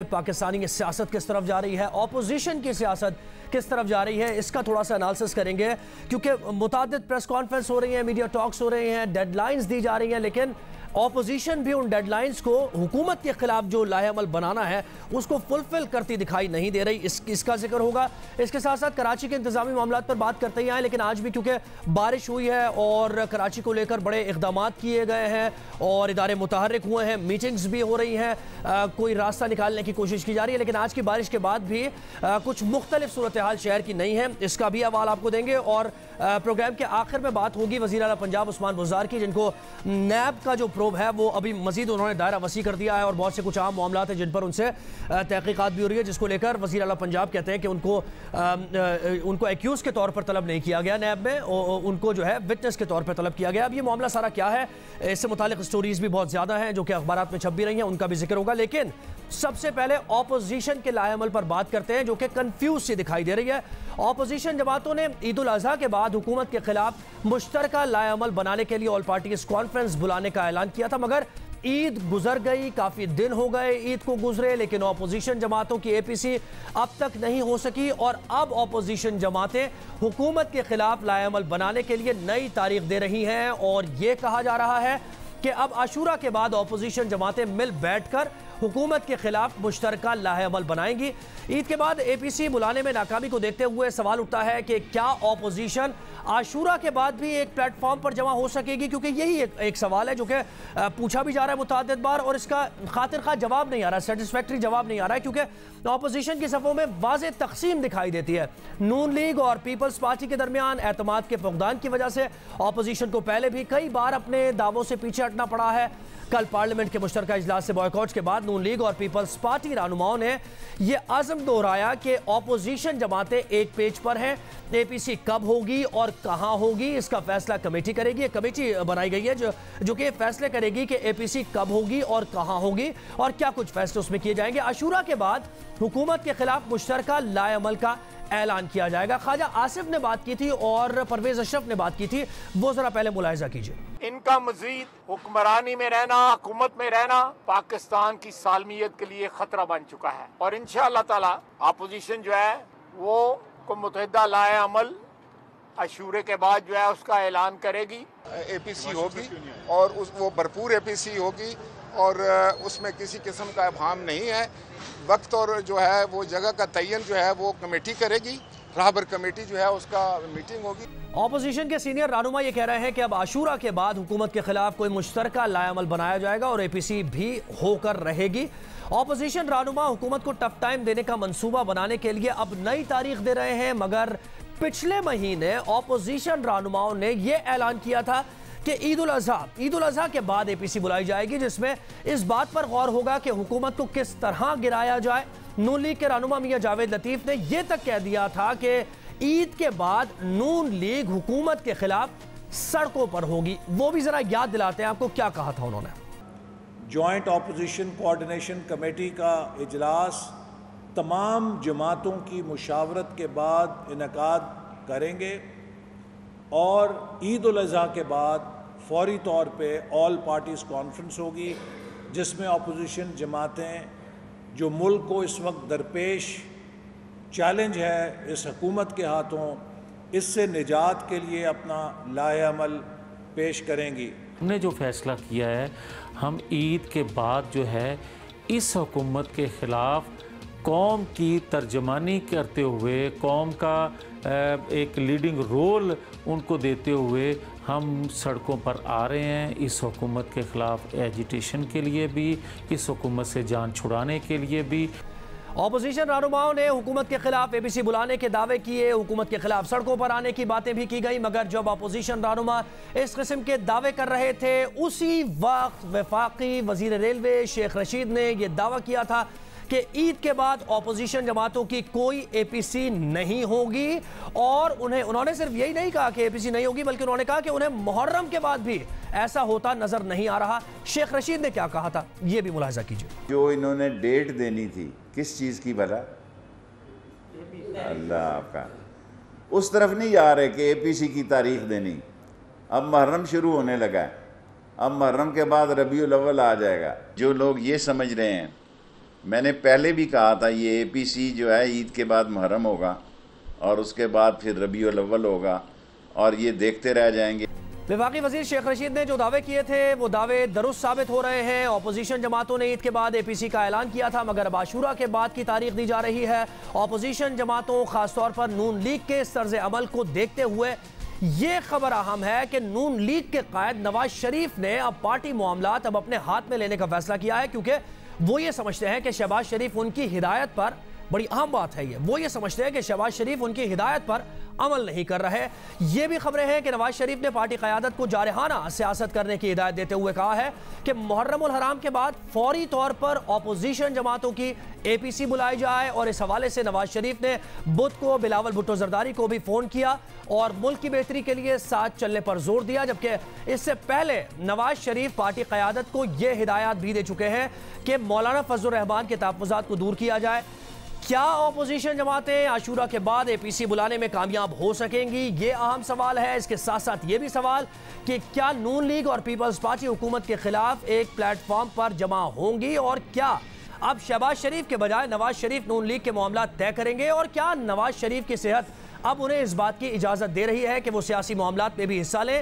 पाकिस्तानी सियासत किस तरफ जा रही है, ऑपोजिशन की सियासत किस तरफ जा रही है, इसका थोड़ा सा एनालिसिस करेंगे। क्योंकि मुतादिद प्रेस कॉन्फ्रेंस हो रही हैं, मीडिया टॉक्स हो रहे हैं, डेडलाइंस दी जा रही हैं, लेकिन ऑपोजिशन भी उन डेडलाइंस को हुकूमत के खिलाफ जो लाहेअमल बनाना है उसको फुलफिल करती दिखाई नहीं दे रही। इसका जिक्र होगा। इसके साथ साथ कराची के इंतजामी मामलात पर बात करते ही आए, लेकिन आज भी क्योंकि बारिश हुई है और कराची को लेकर बड़े इकदाम किए गए हैं और इदारे मुतहर्रिक हुए हैं, मीटिंग्स भी हो रही हैं, कोई रास्ता निकालने की कोशिश की जा रही है, लेकिन आज की बारिश के बाद भी कुछ मुख्तलिफ सूरत हाल शहर की नहीं है। इसका भी हवाला आपको देंगे और प्रोग्राम के आखिर में बात होगी वज़ीर आला पंजाब उस्मान बुज़दार की, जिनको नैब का जो प्रोब है वो अभी मजीद उन्होंने दायरा वसी कर दिया है और बहुत से कुछ आम मामला हैं जिन पर उनसे तहकीकात भी हो रही है, जिसको लेकर वज़ीर आला पंजाब कहते हैं कि उनको एक्यूज़ के तौर पर तलब नहीं किया गया नैब में, उनको जो है विटनेस के तौर पर तलब किया गया। अब ये मामला सारा क्या है, इससे मुतालिक स्टोरीज भी बहुत ज़्यादा हैं जो कि अखबारात में छप भी रही हैं, उनका भी जिक्र होगा। लेकिन सबसे पहले ऑपोजिशन के लाएअमल पर बात करते हैं जो कि कंफ्यूज सी दिखाई दे रही है। ऑपोजिशन जमातों ने ईद उल अज़हा के बाद हुकूमत के खिलाफ मुश्तरका लाएअमल बनाने के लिए ऑल पार्टीज कॉन्फ्रेंस बुलाने का ऐलान किया था, मगर ईद गुजर गई, काफी दिन हो गए ईद को गुजरे, लेकिन ऑपोजिशन जमातों की एपीसी अब तक नहीं हो सकी और अब ऑपोजिशन जमातें हुकूमत के खिलाफ लाएअमल बनाने के लिए नई तारीख दे रही हैं और यह कहा जा रहा है कि अब आशूरा के बाद ऑपोजिशन जमातें मिल बैठकर हुकूमत के खिलाफ मुश्तरका लाहेअमल बनाएंगी। ईद के बाद एपीसी बुलाने में नाकामी को देखते हुए सवाल उठता है कि क्या ऑपोजिशन आशूरा के बाद भी एक प्लेटफॉर्म पर जमा हो सकेगी, क्योंकि यही एक सवाल है जो कि पूछा भी जा रहा है मुतअद्दिद बार और इसका खातिर खा जवाब नहीं आ रहा, सेटिस्फैक्ट्री जवाब नहीं आ रहा है, क्योंकि ऑपोजिशन की सफ़ों में वाज़ेह तक़सीम दिखाई देती है। नून लीग और पीपल्स पार्टी के दरमियान एतमाद के फुक़दान की वजह से ऑपोजिशन को पहले भी कई बार अपने दावों से पीछे हटना पड़ा है। कल पार्लियामेंट के मुश्तरका इजलास से बॉयकॉट के बाद नून लीग और पीपल्स पार्टी रहनुमाओं ने यह आज़म दोहराया कि ऑपोजिशन जमातें एक पेज पर हैं, एपीसी कब होगी और कहां होगी इसका फैसला कमेटी करेगी। एक कमेटी बनाई गई है जो कि फैसले करेगी कि एपीसी कब होगी और कहां होगी और क्या कुछ फैसले उसमें किए जाएंगे। आशूरा के बाद हुकूमत के खिलाफ मुश्तरका लाएअमल का ऐलान किया जाएगा। ख्वाजा आसिफ ने बात की थी और परवेज अशरफ ने बात की थी, वो जरा पहले मुलाहिजा कीजिए। इनका मजीद हुक्मरानी में रहना, हुकूमत में रहना पाकिस्तान की सालमियत के लिए खतरा बन चुका है और इंशाअल्लाह ताला अपोजिशन जो है वो को मुतहदा लाएअमल अशूरे के बाद जो है उसका ऐलान करेगी। एपीसी होगी और वो भरपूर एपीसी होगी और उसमें किसी किस्म का अभाम नहीं है। वक्त और जो है वो जगह का तयन जो है वो कमेटी करेगी, राहबर कमेटी जो है उसका मीटिंग होगी। ऑपोजिशन के सीनियर रहनुमा ये कह रहे हैं कि अब आशूरा के बाद हुकूमत के खिलाफ कोई मुश्तरका लाएअमल बनाया जाएगा और एपीसी भी होकर रहेगी। ऑपोजिशन रहनुमा हुकूमत को टफ टाइम देने का मंसूबा बनाने के लिए अब नई तारीख दे रहे हैं, मगर पिछले महीने ऑपोजिशन रहनुमाओं ने यह ऐलान किया था कि ईद उल अज़हा के बाद एपीसी बुलाई जाएगी, जिसमें इस बात पर गौर होगा कि हुकूमत को किस तरह गिराया जाए। नून लीग के रहनुमा मियां जावेद लतीफ ने यह तक कह दिया था कि ईद के बाद नून लीग हुकूमत के खिलाफ सड़कों पर होगी। वो भी जरा याद दिलाते हैं आपको क्या कहा था उन्होंने। जॉइंट ऑपोजिशन कोऑर्डिनेशन कमेटी का इजलास तमाम जमातों की मुशावरत के बाद इनकाद करेंगे और ईद उल अज़हा के बाद फौरी तौर पे ऑल पार्टीज़ कॉन्फ्रेंस होगी, जिसमें अपोजिशन जमातें जो मुल्क को इस वक्त दरपेश चैलेंज है इस हुकूमत के हाथों, इससे निजात के लिए अपना लाएअमल पेश करेंगी। हमने जो फैसला किया है, हम ईद के बाद जो है इस हुकूमत के ख़िलाफ़ कौम की तर्जमानी करते हुए, कौम का एक लीडिंग रोल उनको देते हुए हम सड़कों पर आ रहे हैं। इस हुकूमत के ख़िलाफ़ एजिटेशन के लिए भी, इस हुकूमत से जान छुड़ाने के लिए भी। ऑपोजिशन रहनुमाओं ने हुकूमत के खिलाफ एपीसी बुलाने के दावे किए, हुकूमत के खिलाफ सड़कों पर आने की बातें भी की गई, मगर जब ऑपोजिशन रहनुमा इस किस्म के दावे कर रहे थे उसी वक्त वफाकी वजीर रेलवे शेख रशीद ने यह दावा किया था कि ईद के बाद ऑपोजिशन जमातों की कोई एपीसी नहीं होगी और उन्होंने सिर्फ यही नहीं कहा कि एपीसी नहीं होगी, बल्कि उन्होंने कहा कि उन्हें मुहर्रम के बाद भी ऐसा होता नजर नहीं आ रहा। शेख रशीद ने क्या कहा था, यह भी मुलाहिजा कीजिए। जो इन्होंने डेट देनी थी किस चीज़ की भला, अल्लाह आपका, उस तरफ नहीं जा रहे कि एपीसी की तारीख देनी। अब मुहर्रम शुरू होने लगा है, अब मुहर्रम के बाद रबीउल अव्वल आ जाएगा। जो लोग ये समझ रहे हैं मैंने पहले भी कहा था ये APC जो है ईद के बाद मुहर्रम होगा और उसके बाद फिर रबीउल अव्वल होगा और ये देखते रह जाएंगे। वफाकी वजीर शेख रशीद ने जो दावे किए थे वो दावे दुरुस्त साबित हो रहे हैं। अपोजिशन जमातों ने ईद के बाद APC का ऐलान किया था, मगर अब आशूरा के बाद की तारीख दी जा रही है। अपोजिशन जमातों खासतौर पर नून लीग के इस तर्ज अमल को देखते हुए ये खबर अहम है कि नून लीग के कायद नवाज शरीफ ने अब पार्टी मामलात अब अपने हाथ में लेने का फैसला किया है, क्योंकि वो ये समझते हैं कि शहबाज शरीफ उनकी हिदायत पर, बड़ी अहम बात है ये, वो ये समझते हैं कि शहबाज शरीफ उनकी हिदायत पर अमल नहीं कर रहे। ये भी खबरें हैं कि नवाज शरीफ ने पार्टी क़यादत को जारहाना सियासत करने की हिदायत देते हुए कहा है कि मुहर्रमुल हराम के बाद फौरी तौर पर अपोजिशन जमातों की APC बुलाई जाए। और इस हवाले से नवाज शरीफ ने बुध को बिलावल भुट्टो जरदारी को भी फ़ोन किया और मुल्क की बेहतरी के लिए साथ चलने पर जोर दिया, जबकि इससे पहले नवाज शरीफ पार्टी क़यादत को यह हिदायत भी दे चुके हैं कि मौलाना फजलुर रहमान के तहफ़्फ़ुज़ात को दूर किया जाए। क्या अपोजिशन जमातें आशूरा के बाद APC बुलाने में कामयाब हो सकेंगी, ये अहम सवाल है। इसके साथ साथ ये भी सवाल कि क्या नून लीग और पीपल्स पार्टी हुकूमत के खिलाफ एक प्लेटफॉर्म पर जमा होंगी, और क्या अब शहबाज शरीफ के बजाय नवाज शरीफ नून लीग के मामला तय करेंगे, और क्या नवाज शरीफ की सेहत अब उन्हें इस बात की इजाज़त दे रही है कि वो सियासी मामलात में भी हिस्सा लें।